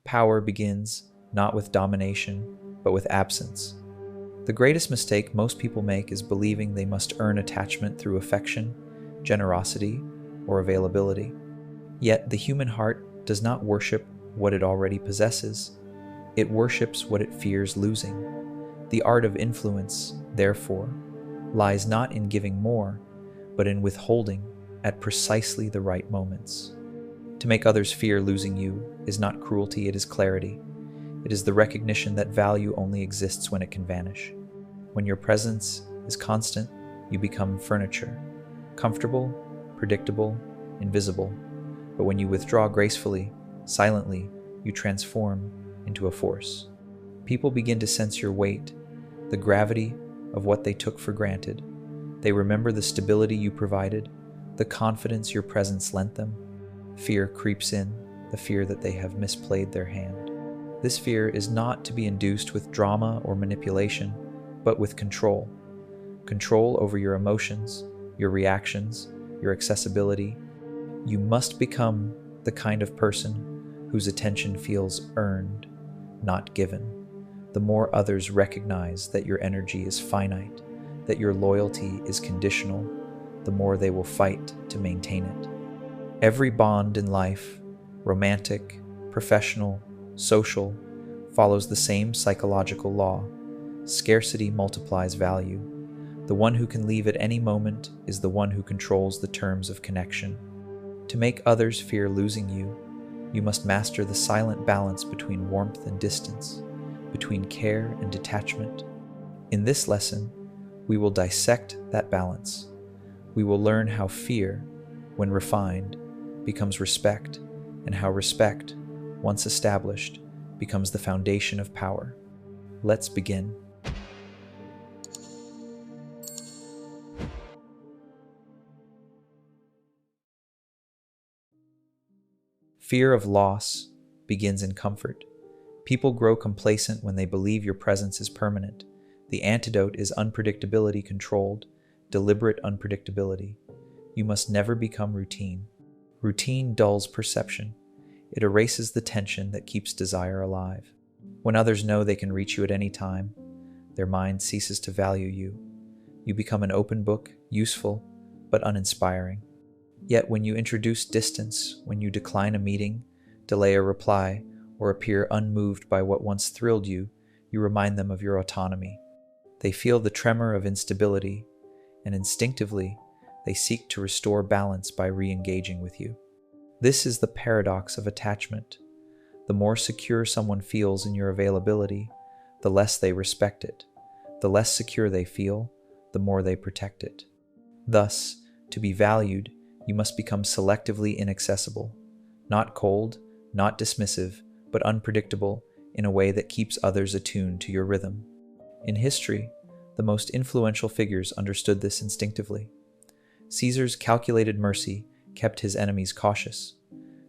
Power begins not with domination, but with absence. The greatest mistake most people make is believing they must earn attachment through affection, generosity, or availability. Yet the human heart does not worship what it already possesses. It worships what it fears losing. The art of influence, therefore, lies not in giving more, but in withholding at precisely the right moments. To make others fear losing you is not cruelty, it is clarity. It is the recognition that value only exists when it can vanish. When your presence is constant, you become furniture, comfortable, predictable, invisible. But when you withdraw gracefully, silently, you transform into a force. People begin to sense your weight, the gravity of what they took for granted. They remember the stability you provided, the confidence your presence lent them. Fear creeps in, the fear that they have misplayed their hand. This fear is not to be induced with drama or manipulation, but with control. Control over your emotions, your reactions, your accessibility. You must become the kind of person whose attention feels earned, not given. The more others recognize that your energy is finite, that your loyalty is conditional, the more they will fight to maintain it. Every bond in life, romantic, professional, social, follows the same psychological law. Scarcity multiplies value. The one who can leave at any moment is the one who controls the terms of connection. To make others fear losing you, you must master the silent balance between warmth and distance, between care and detachment. In this lesson, we will dissect that balance. We will learn how fear, when refined, becomes respect, and how respect, once established, becomes the foundation of power. Let's begin. Fear of loss begins in comfort. People grow complacent when they believe your presence is permanent. The antidote is unpredictability controlled, deliberate unpredictability. You must never become routine. Routine dulls perception. It erases the tension that keeps desire alive. When others know they can reach you at any time, their mind ceases to value you. You become an open book, useful, but uninspiring. Yet when you introduce distance, when you decline a meeting, delay a reply, or appear unmoved by what once thrilled you, you remind them of your autonomy. They feel the tremor of instability, and instinctively, they seek to restore balance by re-engaging with you. This is the paradox of attachment. The more secure someone feels in your availability, the less they respect it. The less secure they feel, the more they protect it. Thus, to be valued, you must become selectively inaccessible, not cold, not dismissive, but unpredictable in a way that keeps others attuned to your rhythm. In history, the most influential figures understood this instinctively. Caesar's calculated mercy kept his enemies cautious.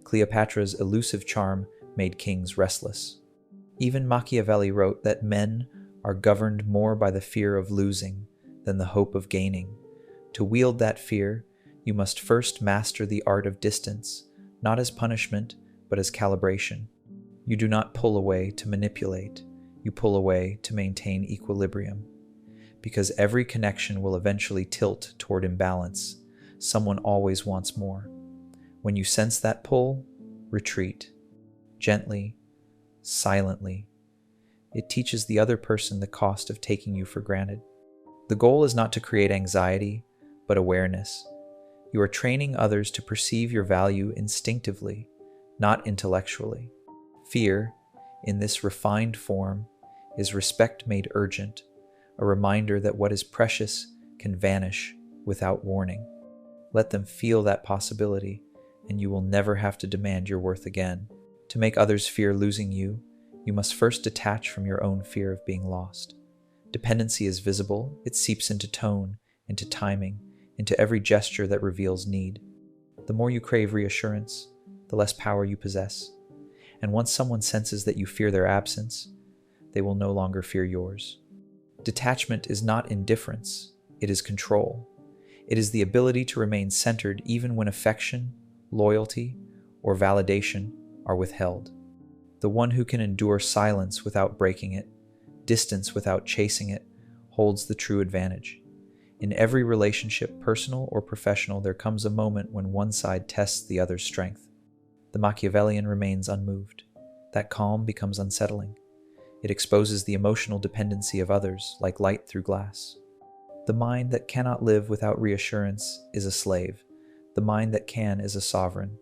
Cleopatra's elusive charm made kings restless. Even Machiavelli wrote that men are governed more by the fear of losing than the hope of gaining. To wield that fear, you must first master the art of distance, not as punishment, but as calibration. You do not pull away to manipulate, you pull away to maintain equilibrium. Because every connection will eventually tilt toward imbalance, someone always wants more. When you sense that pull, retreat. Gently, silently. It teaches the other person the cost of taking you for granted. The goal is not to create anxiety, but awareness. You are training others to perceive your value instinctively, not intellectually. Fear, in this refined form, is respect made urgent, a reminder that what is precious can vanish without warning. Let them feel that possibility, and you will never have to demand your worth again. To make others fear losing you, you must first detach from your own fear of being lost. Dependency is visible, it seeps into tone, into timing, into every gesture that reveals need. The more you crave reassurance, the less power you possess. And once someone senses that you fear their absence, they will no longer fear yours. Detachment is not indifference, it is control. It is the ability to remain centered even when affection, loyalty, or validation are withheld. The one who can endure silence without breaking it, distance without chasing it, holds the true advantage. In every relationship, personal or professional, there comes a moment when one side tests the other's strength. The Machiavellian remains unmoved. That calm becomes unsettling. It exposes the emotional dependency of others, like light through glass. The mind that cannot live without reassurance is a slave. The mind that can is a sovereign.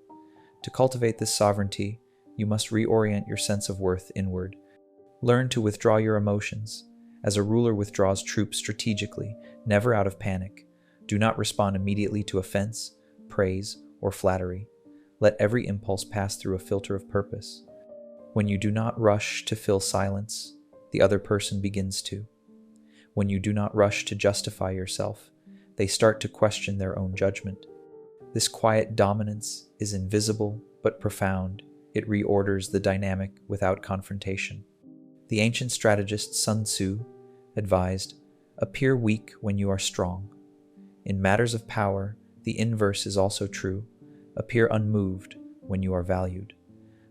To cultivate this sovereignty, you must reorient your sense of worth inward. Learn to withdraw your emotions, as a ruler withdraws troops strategically, never out of panic. Do not respond immediately to offense, praise, or flattery. Let every impulse pass through a filter of purpose. When you do not rush to fill silence, the other person begins to. When you do not rush to justify yourself, they start to question their own judgment. This quiet dominance is invisible but profound. It reorders the dynamic without confrontation. The ancient strategist Sun Tzu advised, "Appear weak when you are strong." In matters of power, the inverse is also true. Appear unmoved when you are valued.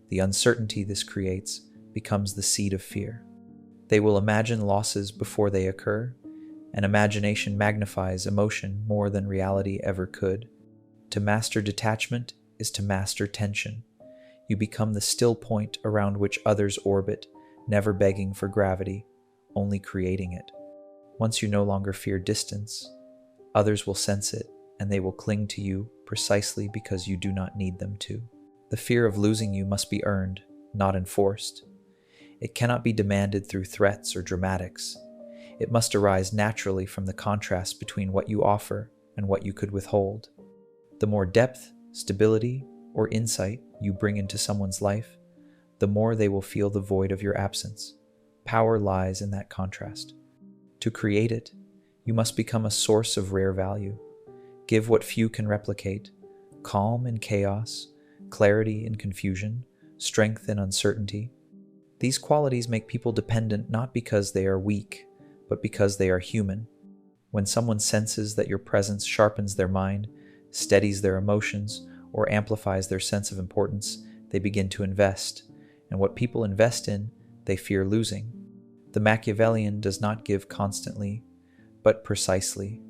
The uncertainty this creates becomes the seed of fear. They will imagine losses before they occur, and imagination magnifies emotion more than reality ever could. To master detachment is to master tension. You become the still point around which others orbit, never begging for gravity, only creating it. Once you no longer fear distance, others will sense it, and they will cling to you precisely because you do not need them to. The fear of losing you must be earned, not enforced. It cannot be demanded through threats or dramatics. It must arise naturally from the contrast between what you offer and what you could withhold. The more depth, stability, or insight you bring into someone's life, the more they will feel the void of your absence. Power lies in that contrast. To create it, you must become a source of rare value. Give what few can replicate: calm in chaos, clarity in confusion, strength in uncertainty. These qualities make people dependent not because they are weak, but because they are human. When someone senses that your presence sharpens their mind, steadies their emotions, or amplifies their sense of importance, they begin to invest. And what people invest in, they fear losing. The Machiavellian does not give constantly, but precisely.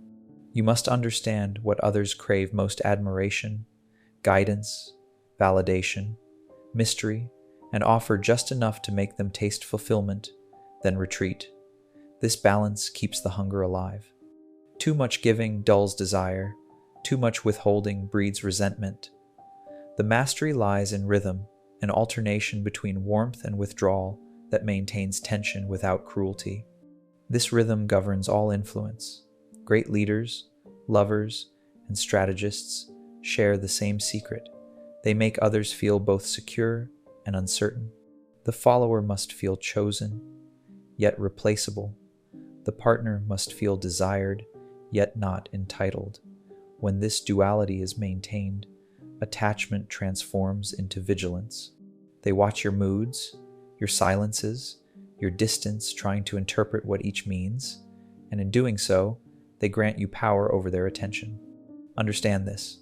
You must understand what others crave most: admiration, guidance, validation, mystery, and offer just enough to make them taste fulfillment, then retreat. This balance keeps the hunger alive. Too much giving dulls desire. Too much withholding breeds resentment. The mastery lies in rhythm, an alternation between warmth and withdrawal that maintains tension without cruelty. This rhythm governs all influence. Great leaders, lovers, and strategists share the same secret. They make others feel both secure and uncertain. The follower must feel chosen, yet replaceable. The partner must feel desired, yet not entitled. When this duality is maintained, attachment transforms into vigilance. They watch your moods, your silences, your distance, trying to interpret what each means, and in doing so, they grant you power over their attention. Understand this.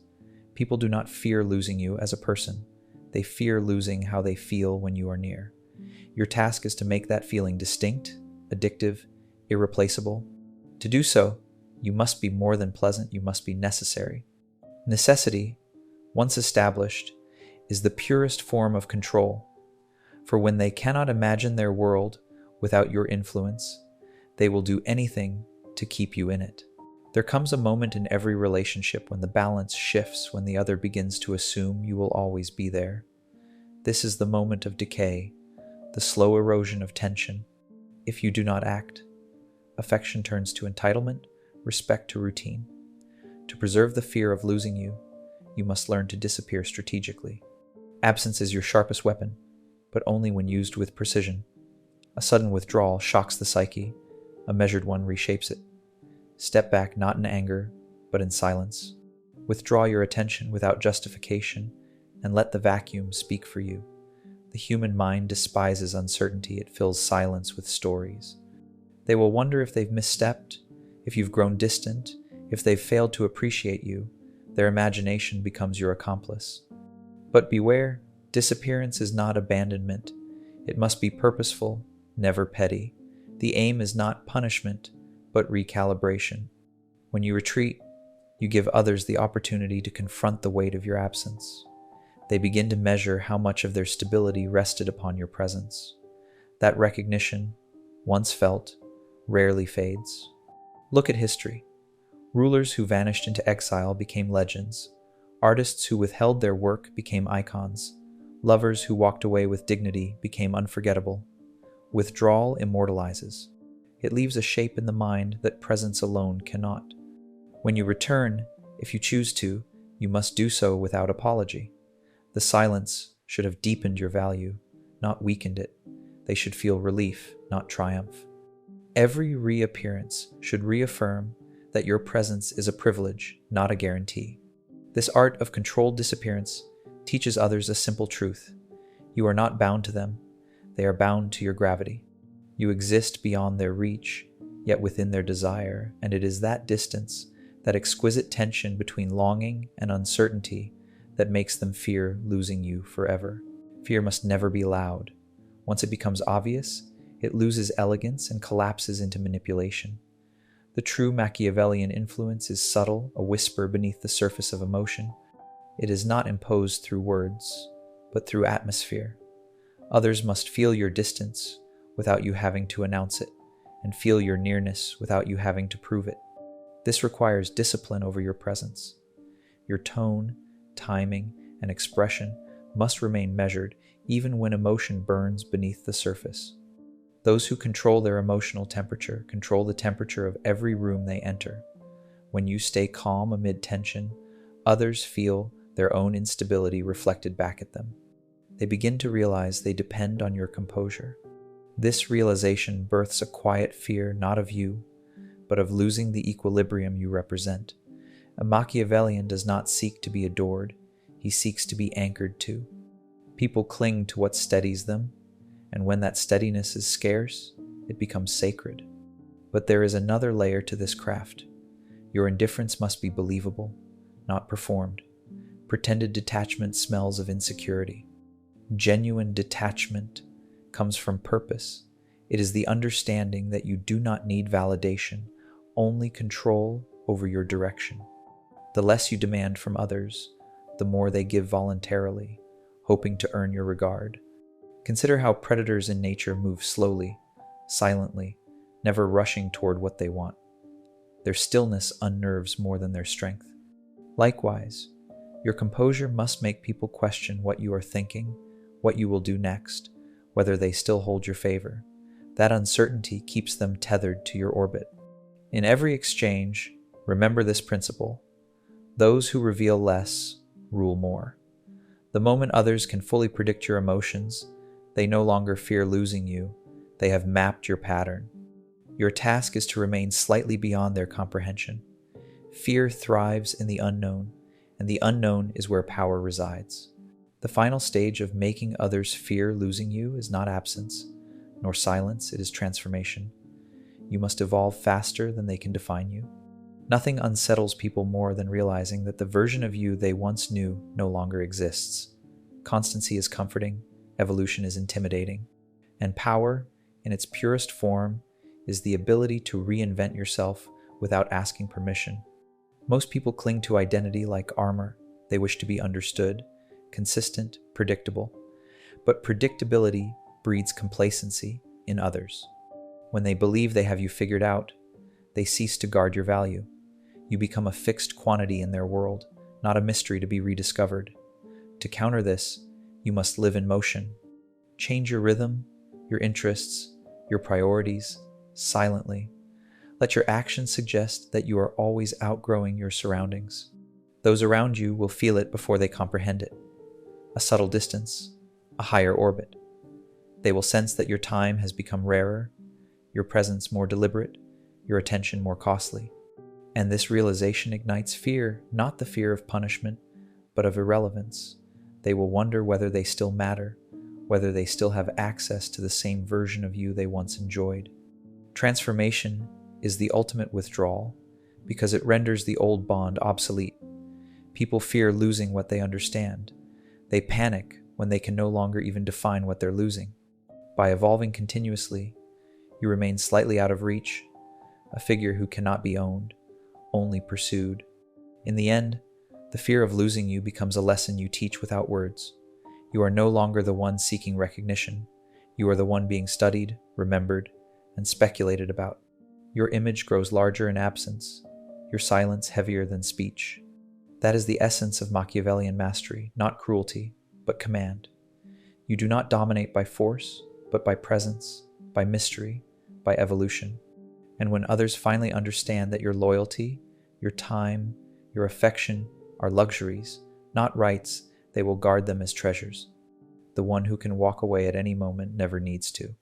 People do not fear losing you as a person. They fear losing how they feel when you are near. Your task is to make that feeling distinct, addictive, irreplaceable. To do so, you must be more than pleasant, you must be necessary. Necessity, once established, is the purest form of control. For when they cannot imagine their world without your influence, they will do anything to keep you in it. There comes a moment in every relationship when the balance shifts, when the other begins to assume you will always be there. This is the moment of decay, the slow erosion of tension. If you do not act, affection turns to entitlement, respect to routine. To preserve the fear of losing you, you must learn to disappear strategically. Absence is your sharpest weapon, but only when used with precision. A sudden withdrawal shocks the psyche, a measured one reshapes it. Step back not in anger, but in silence. Withdraw your attention without justification, and let the vacuum speak for you. The human mind despises uncertainty. It fills silence with stories. They will wonder if they've misstepped, if you've grown distant, if they've failed to appreciate you. Their imagination becomes your accomplice. But beware, disappearance is not abandonment. It must be purposeful, never petty. The aim is not punishment, but recalibration. When you retreat, you give others the opportunity to confront the weight of your absence. They begin to measure how much of their stability rested upon your presence. That recognition, once felt, rarely fades. Look at history. Rulers who vanished into exile became legends. Artists who withheld their work became icons. Lovers who walked away with dignity became unforgettable. Withdrawal immortalizes. It leaves a shape in the mind that presence alone cannot. When you return, if you choose to, you must do so without apology. The silence should have deepened your value, not weakened it. They should feel relief, not triumph. Every reappearance should reaffirm that your presence is a privilege, not a guarantee. This art of controlled disappearance teaches others a simple truth. You are not bound to them. They are bound to your gravity. You exist beyond their reach, yet within their desire, and it is that distance, that exquisite tension between longing and uncertainty, that makes them fear losing you forever. Fear must never be loud. Once it becomes obvious, it loses elegance and collapses into manipulation. The true Machiavellian influence is subtle, a whisper beneath the surface of emotion. It is not imposed through words, but through atmosphere. Others must feel your distance without you having to announce it, and feel your nearness without you having to prove it. This requires discipline over your presence. Your tone, timing, and expression must remain measured even when emotion burns beneath the surface. Those who control their emotional temperature control the temperature of every room they enter. When you stay calm amid tension, others feel their own instability reflected back at them. They begin to realize they depend on your composure. This realization births a quiet fear not of you, but of losing the equilibrium you represent. A Machiavellian does not seek to be adored, he seeks to be anchored to. People cling to what steadies them, and when that steadiness is scarce, it becomes sacred. But there is another layer to this craft. Your indifference must be believable, not performed. Pretended detachment smells of insecurity. Genuine detachment comes from purpose. It is the understanding that you do not need validation, only control over your direction. The less you demand from others, the more they give voluntarily, hoping to earn your regard. Consider how predators in nature move slowly, silently, never rushing toward what they want. Their stillness unnerves more than their strength. Likewise, your composure must make people question what you are thinking, what you will do next, whether they still hold your favor. That uncertainty keeps them tethered to your orbit. In every exchange, remember this principle. Those who reveal less rule more. The moment others can fully predict your emotions, they no longer fear losing you. They have mapped your pattern. Your task is to remain slightly beyond their comprehension. Fear thrives in the unknown, and the unknown is where power resides. The final stage of making others fear losing you is not absence, nor silence, it is transformation. You must evolve faster than they can define you. Nothing unsettles people more than realizing that the version of you they once knew no longer exists. Constancy is comforting, evolution is intimidating, and power, in its purest form, is the ability to reinvent yourself without asking permission. Most people cling to identity like armor. They wish to be understood, consistent, predictable. But predictability breeds complacency in others. When they believe they have you figured out, they cease to guard your value. You become a fixed quantity in their world, not a mystery to be rediscovered. To counter this, you must live in motion. Change your rhythm, your interests, your priorities, silently. Let your actions suggest that you are always outgrowing your surroundings. Those around you will feel it before they comprehend it. A subtle distance, a higher orbit. They will sense that your time has become rarer, your presence more deliberate, your attention more costly. And this realization ignites fear, not the fear of punishment, but of irrelevance. They will wonder whether they still matter, whether they still have access to the same version of you they once enjoyed. Transformation is the ultimate withdrawal, because it renders the old bond obsolete. People fear losing what they understand. They panic when they can no longer even define what they're losing. By evolving continuously, you remain slightly out of reach, a figure who cannot be owned, only pursued. In the end, the fear of losing you becomes a lesson you teach without words. You are no longer the one seeking recognition. You are the one being studied, remembered, and speculated about. Your image grows larger in absence, your silence heavier than speech. That is the essence of Machiavellian mastery, not cruelty, but command. You do not dominate by force, but by presence, by mystery, by evolution. And when others finally understand that your loyalty, your time, your affection are luxuries, not rights, they will guard them as treasures. The one who can walk away at any moment never needs to.